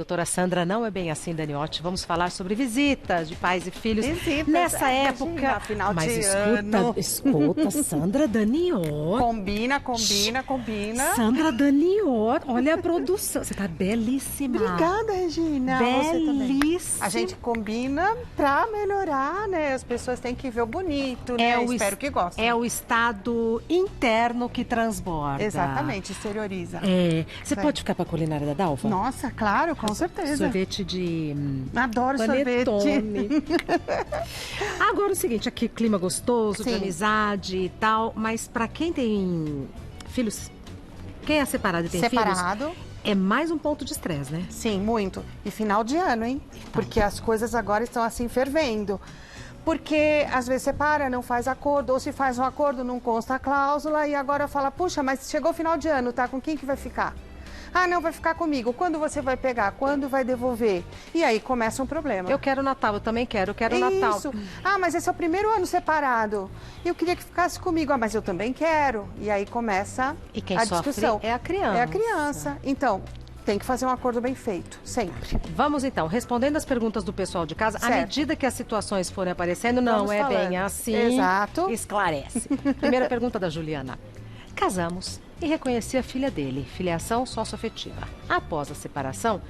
Doutora Sandra, não é bem assim, Daniotti. Vamos falar sobre visitas de pais e filhos Visitas, nessa época. Imagina, final Mas de escuta, ano. escuta, Sandra Daniotti. Combina. Sandra Daniotti, olha a produção. Você tá belíssima. Obrigada, Regina. Você também. Belíssima. A gente combina pra melhorar, né? As pessoas têm que ver o bonito, né? Espero que gostem. É o estado interno que transborda. Exatamente, exterioriza. Você pode ficar pra culinária da Dalva? Nossa, claro, com certeza. Sorvete de Adoro panetone. sorvete. Agora o seguinte, aqui clima gostoso, de Sim. amizade e tal, mas pra quem tem filhos, quem é separado e tem Separado. filhos, é mais um ponto de estresse, né? Sim, muito. E final de ano, hein? Porque as coisas agora estão assim fervendo. Porque às vezes separa, não faz acordo, ou se faz um acordo, não consta a cláusula, e agora fala, puxa, mas chegou o final de ano, tá? Com quem que vai ficar? Ah, não, vai ficar comigo. Quando você vai pegar? Quando vai devolver? E aí começa um problema. Eu quero Natal, eu também quero Natal. Isso. Ah, mas esse é o primeiro ano separado. Eu queria que ficasse comigo. Ah, mas eu também quero. E aí começa E quem a sofre discussão. é a criança. É a criança. Então, tem que fazer um acordo bem feito, sempre. Vamos então, respondendo as perguntas do pessoal de casa, à Certo. medida que as situações forem aparecendo, não Vamos é falando. bem assim. Exato. Esclarece. Primeira pergunta da Juliana. Casamos e reconheci a filha dele, filiação socioafetiva. Após a separação,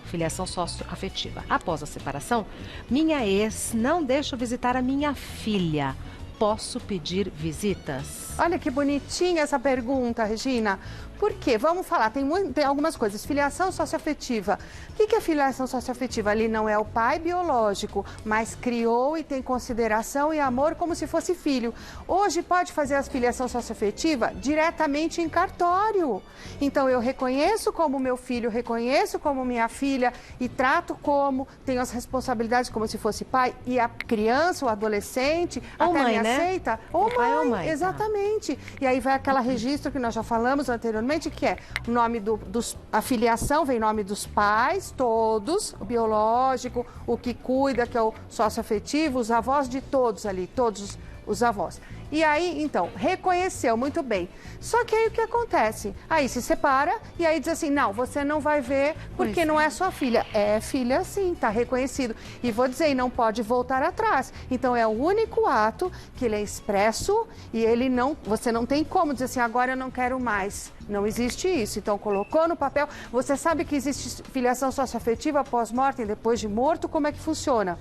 filiação socioafetiva. Após a separação, minha ex não deixa eu visitar a minha filha. Posso pedir visitas? Olha que bonitinha essa pergunta, Regina. Por quê? Vamos falar, tem algumas coisas. Filiação socioafetiva. O que é filiação socioafetiva? Ali não é o pai biológico, mas criou e tem consideração e amor como se fosse filho. Hoje pode fazer a filiação socioafetiva diretamente em cartório. Então eu reconheço como meu filho, reconheço como minha filha e trato como, tenho as responsabilidades como se fosse pai, e a criança, o adolescente, Ou até mãe, me né? aceita. Ou Pai ou mãe, mãe, tá. exatamente. E aí vai aquele registro que nós já falamos anteriormente, que é o nome a filiação, vem nome dos pais, todos, o biológico, o que cuida, que é o socioafetivo, os avós de todos ali, todos os avós. E aí, então, reconheceu muito bem. Só que aí o que acontece? Aí se separa e aí diz assim, não, você não vai ver porque não é sua filha. É filha sim, tá reconhecido. E vou dizer, e não pode voltar atrás. Então é o único ato que ele é expresso e você não tem como dizer assim, agora eu não quero mais. Não existe isso. Então colocou no papel. Você sabe que existe filiação socioafetiva pós-mortem, depois de morto, como é que funciona?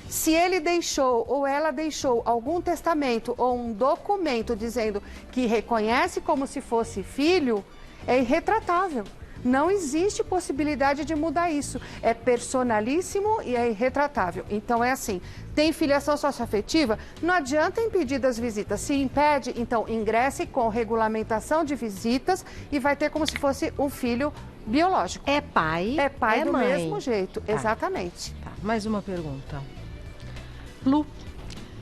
Se ele deixou ou ela deixou algum testamento ou um documento dizendo que reconhece como se fosse filho, é irretratável. Não existe possibilidade de mudar isso. É personalíssimo e é irretratável. Então é assim, tem filiação socioafetiva, não adianta impedir das visitas. Se impede, então ingresse com regulamentação de visitas e vai ter como se fosse um filho biológico. É pai, É pai do mãe. mesmo jeito, Tá. exatamente. Tá, mais uma pergunta. Lu,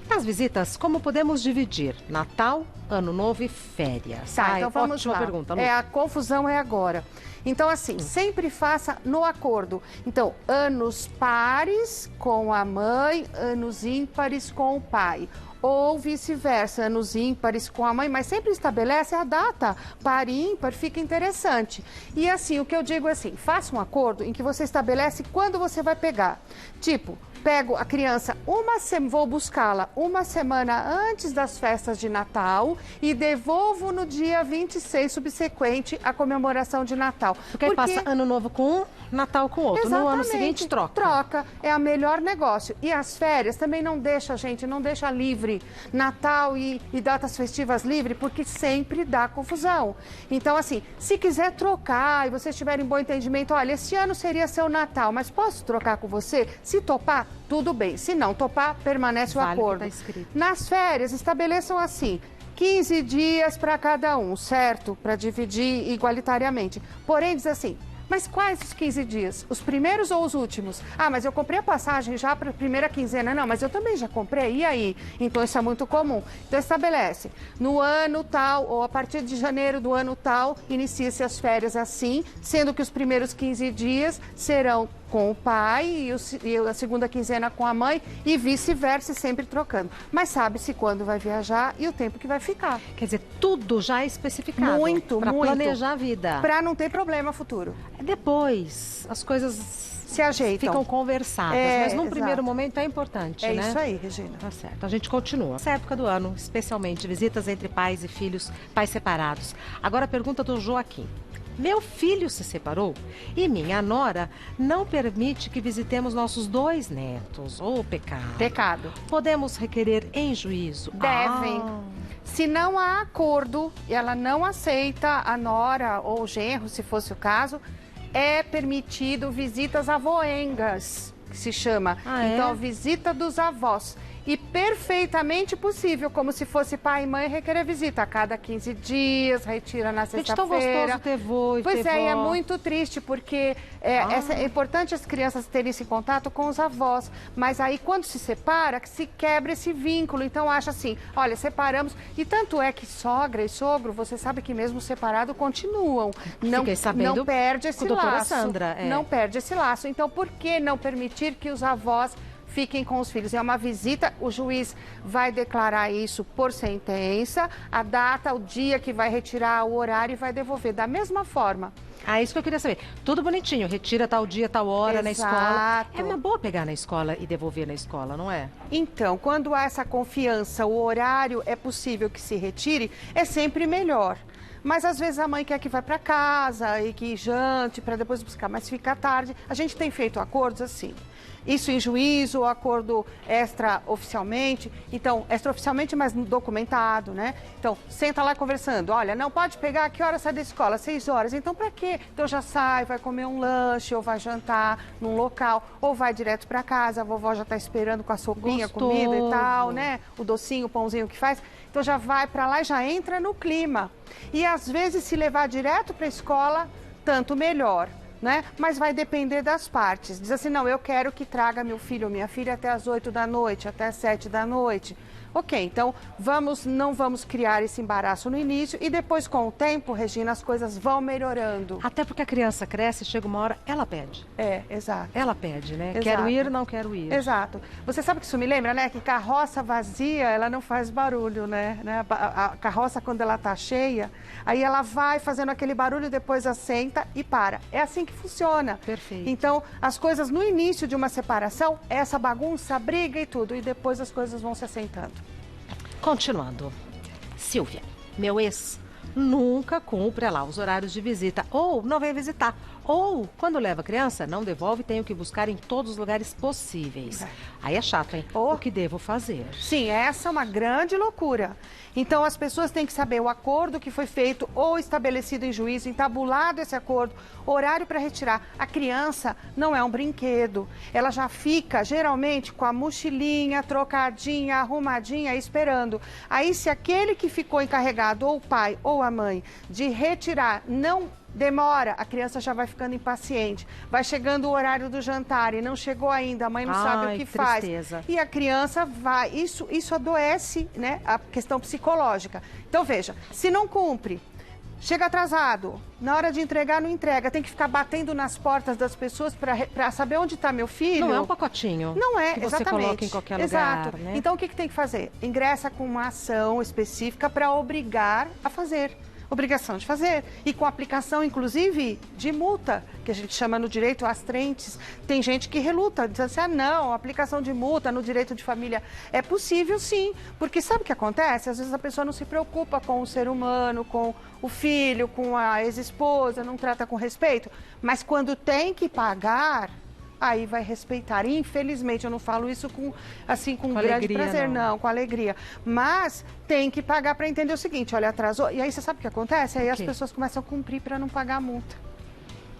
as visitas, como podemos dividir Natal, Ano Novo e férias? Tá, então vamos ótima lá. pergunta, Lu. A confusão é agora. Então, assim, sempre faça no acordo. Então, anos pares com a mãe, anos ímpares com o pai. Ou vice-versa, anos ímpares com a mãe, mas sempre estabelece a data, par e ímpar, fica interessante. E assim, o que eu digo é assim, faça um acordo em que você estabelece quando você vai pegar. Tipo, pego a criança, vou buscá-la uma semana antes das festas de Natal e devolvo no dia 26 subsequente à comemoração de Natal. Porque aí passa Ano Novo com um, Natal com outro. No ano seguinte, troca. Troca, é o melhor negócio. E as férias também não deixa, gente, não deixa livre. Natal e datas festivas livre, porque sempre dá confusão. Então, assim, se quiser trocar e vocês tiverem bom entendimento, olha, esse ano seria seu Natal, mas posso trocar com você? Se topar, tudo bem. Se não topar, permanece o acordo. Tá escrito. Nas férias, estabeleçam assim, 15 dias para cada um, certo? Para dividir igualitariamente. Porém, diz assim, mas quais os 15 dias? Os primeiros ou os últimos? Ah, mas eu comprei a passagem já para a primeira quinzena. Não, mas eu também já comprei. E aí? Então, isso é muito comum. Então, estabelece. No ano tal, ou a partir de janeiro do ano tal, inicia-se as férias assim, sendo que os primeiros 15 dias serão com o pai e a segunda quinzena com a mãe e vice-versa, sempre trocando. Mas sabe-se quando vai viajar e o tempo que vai ficar. Quer dizer, tudo já é especificado. Muito, para muito. planejar a vida. Para não ter problema futuro. Depois, as coisas se ajeitam. Ficam conversadas, mas num primeiro momento é importante, né? É isso aí, Regina. Tá certo. A gente continua. Essa época do ano, especialmente visitas entre pais e filhos, pais separados. Agora a pergunta do Joaquim. Meu filho se separou e minha nora não permite que visitemos nossos 2 netos. Ô, pecado. Pecado. Podemos requerer em juízo? Devem. Se não há acordo e ela não aceita a nora ou o genro, se fosse o caso, é permitido visitas avoengas, que se chama. Então, visita dos avós. E perfeitamente possível, como se fosse pai e mãe, requerer visita a cada 15 dias, retira na sexta-feira. Tão gostoso ter vô e pois ter é, vó. e é muito triste, porque é importante as crianças terem esse contato com os avós. Mas aí, quando se separa, se quebra esse vínculo. Então, acha assim, olha, separamos. E tanto é que sogra e sogro, você sabe que mesmo separado, continuam. Não perde esse laço. Sandra, Não perde esse laço. Então, por que não permitir que os avós fiquem com os filhos? É uma visita, o juiz vai declarar isso por sentença, a data, o dia que vai retirar, o horário e vai devolver da mesma forma. Isso que eu queria saber. Tudo bonitinho, retira tal dia, tal hora na escola. É uma boa pegar na escola e devolver na escola, não é? Então, quando há essa confiança, o horário é possível que se retire, é sempre melhor. Mas às vezes a mãe quer que vá para casa e que jante para depois buscar, mas fica tarde. A gente tem feito acordos assim. Isso em juízo, acordo extraoficialmente. Então, extraoficialmente, mas documentado, né? Então, senta lá conversando. Olha, não pode pegar, que hora sai da escola? 6 horas. Então, para quê? Então, já sai, vai comer um lanche, ou vai jantar num local, ou vai direto para casa. A vovó já está esperando com a sopinha, comida e tal, né? O docinho, o pãozinho que faz. Então, já vai para lá e já entra no clima. E, às vezes, se levar direto para a escola, tanto melhor. Né? Mas vai depender das partes. Diz assim, não, eu quero que traga meu filho ou minha filha até as 8 da noite, até as 7 da noite. Ok, então não vamos criar esse embaraço no início e depois, com o tempo, Regina, as coisas vão melhorando. Até porque a criança cresce, chega uma hora, ela pede. Exato. Ela pede, né? Exato. Quero ir, não quero ir. Exato. Você sabe que isso me lembra, né? Que carroça vazia, ela não faz barulho, né? A carroça, quando ela tá cheia, aí ela vai fazendo aquele barulho, depois assenta e para. É assim que funciona. Perfeito. Então, as coisas no início de uma separação, essa bagunça, briga e tudo, e depois as coisas vão se assentando. Continuando. Silvia, meu ex nunca cumpre lá os horários de visita, ou não vem visitar, ou quando leva a criança, não devolve, tenho que buscar em todos os lugares possíveis. Aí é chato, hein? O que devo fazer? Sim, essa é uma grande loucura. Então, as pessoas têm que saber o acordo que foi feito ou estabelecido em juízo, entabulado esse acordo, horário para retirar. A criança não é um brinquedo. Ela já fica, geralmente, com a mochilinha trocadinha, arrumadinha, esperando. Aí, se aquele que ficou encarregado, ou o pai ou a mãe, de retirar, não demora, a criança já vai ficando impaciente. Vai chegando o horário do jantar e não chegou ainda, a mãe não sabe o que faz. E a criança vai, isso adoece, né, a questão psicológica. Então, veja, se não cumpre, chega atrasado, na hora de entregar, não entrega, tem que ficar batendo nas portas das pessoas para saber onde está meu filho. Não é um pacotinho. Não é, que você exatamente. Coloca em qualquer Exato. lugar, né? Então, o que tem que fazer? Ingressa com uma ação específica para obrigar a fazer. Obrigação de fazer. E com aplicação, inclusive, de multa, que a gente chama no direito astrentes. Tem gente que reluta, diz assim, não, aplicação de multa no direito de família é possível, sim. Porque sabe o que acontece? Às vezes a pessoa não se preocupa com o ser humano, com o filho, com a ex-esposa, não trata com respeito. Mas quando tem que pagar, aí vai respeitar. Infelizmente, eu não falo isso com grande alegria, prazer, não, com alegria. Mas tem que pagar para entender o seguinte, olha, atrasou. E aí você sabe o que acontece? Aí as pessoas começam a cumprir para não pagar a multa.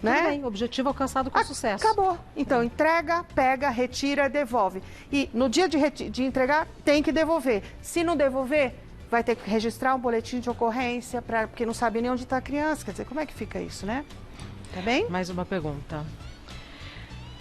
Tudo bem, objetivo alcançado com sucesso. Acabou. Então, entrega, pega, retira, devolve. E no dia de entregar, tem que devolver. Se não devolver, vai ter que registrar um boletim de ocorrência, porque não sabe nem onde está a criança. Quer dizer, como é que fica isso, né? Tá bem? Mais uma pergunta.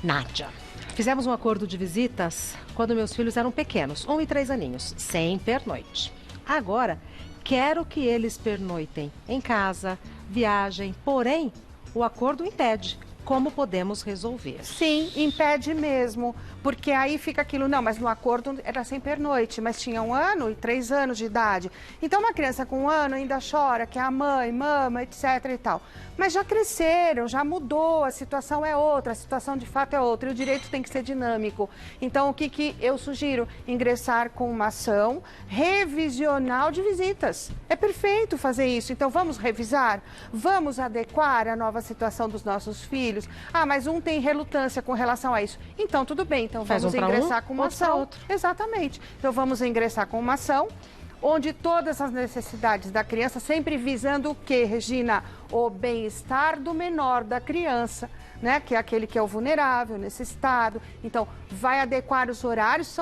Nádia, fizemos um acordo de visitas quando meus filhos eram pequenos, 1 e 3 aninhos, sem pernoite. Agora, quero que eles pernoitem em casa, viajem, porém, o acordo impede. como podemos resolver. Sim, impede mesmo, porque aí fica aquilo, não, mas no acordo era sem pernoite, mas tinha 1 ano e 3 anos de idade. Então uma criança com 1 ano ainda chora, que a mãe, mama, etc e tal. Mas já cresceram, já mudou, a situação é outra, a situação de fato é outra, e o direito tem que ser dinâmico. Então o que eu sugiro? Ingressar com uma ação revisional de visitas. É perfeito fazer isso, então vamos revisar, vamos adequar a nova situação dos nossos filhos. Ah, mas um tem relutância com relação a isso. Então, tudo bem, então vamos ingressar com uma ação. Exatamente. Então, vamos ingressar com uma ação onde todas as necessidades da criança, sempre visando o quê, Regina? O bem-estar do menor, da criança, né? Que é aquele que é o vulnerável, necessitado. Então, vai adequar os horários,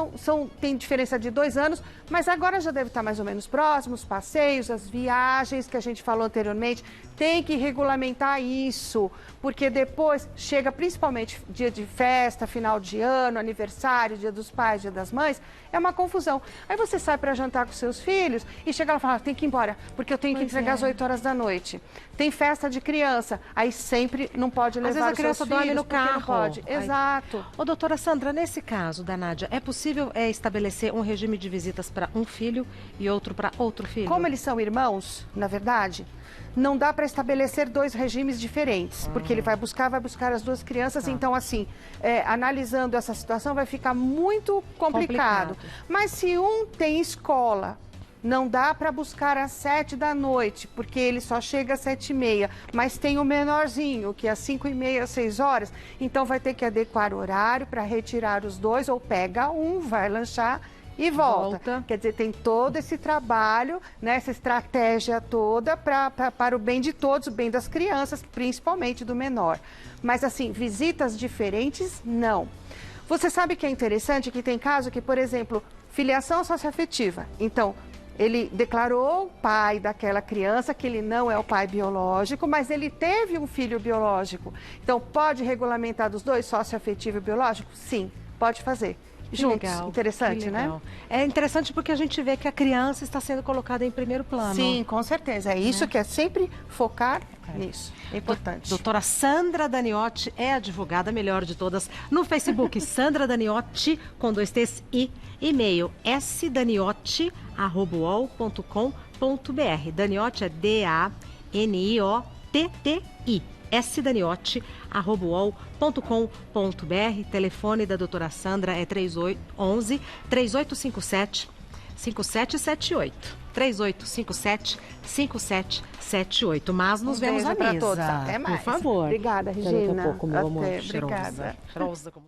tem diferença de 2 anos, mas agora já deve estar mais ou menos próximo, os passeios, as viagens que a gente falou anteriormente, tem que regulamentar isso, porque depois chega principalmente dia de festa, final de ano, aniversário, dia dos pais, dia das mães, é uma confusão. Aí você sai para jantar com seus filhos e chega lá e fala, tem que ir embora, porque eu tenho que entregar às 8 horas da noite. Tem festa de criança, aí sempre não pode levar os seus filhos. Às vezes a criança dorme no carro. Não pode. Exato. Ô, doutora Sandra, nesse caso da Nádia, é possível estabelecer um regime de visitas para um filho e outro para outro filho? Como eles são irmãos, na verdade, não dá para estabelecer 2 regimes diferentes, porque ele vai buscar as 2 crianças, então assim, analisando essa situação vai ficar muito complicado. Mas se um tem escola, não dá para buscar às 7 da noite, porque ele só chega às 7h30, mas tem o menorzinho, que é às 5h30, 6 horas, então vai ter que adequar o horário para retirar os 2, ou pega um, vai lanchar e volta. Quer dizer, tem todo esse trabalho, né, essa estratégia toda para o bem de todos, o bem das crianças, principalmente do menor. Mas assim, visitas diferentes, não. Você sabe que é interessante que tem caso que, por exemplo, filiação socioafetiva. Então, ele declarou o pai daquela criança, que ele não é o pai biológico, mas ele teve um filho biológico. Então, pode regulamentar dos 2, socioafetivo e biológico? Sim, pode fazer. Juntos. Legal, interessante, né? É interessante porque a gente vê que a criança está sendo colocada em primeiro plano. Sim, com certeza. É isso que é sempre focar nisso. É importante. Doutora Sandra Daniotti é a advogada melhor de todas no Facebook. Sandra Daniotti, com 2 T's e e-mail sdaniotti@uol.com.br. Daniotti é D-A-N-I-O-T-T-I. sdaniotti@uol.com.br. Telefone da doutora Sandra é 3857-5778. 3857-5778. Mas nos vemos à mesa. Até mais. Por favor. Obrigada, Regina. Até daqui a pouco, meu amor. Obrigada. Cheirosa como...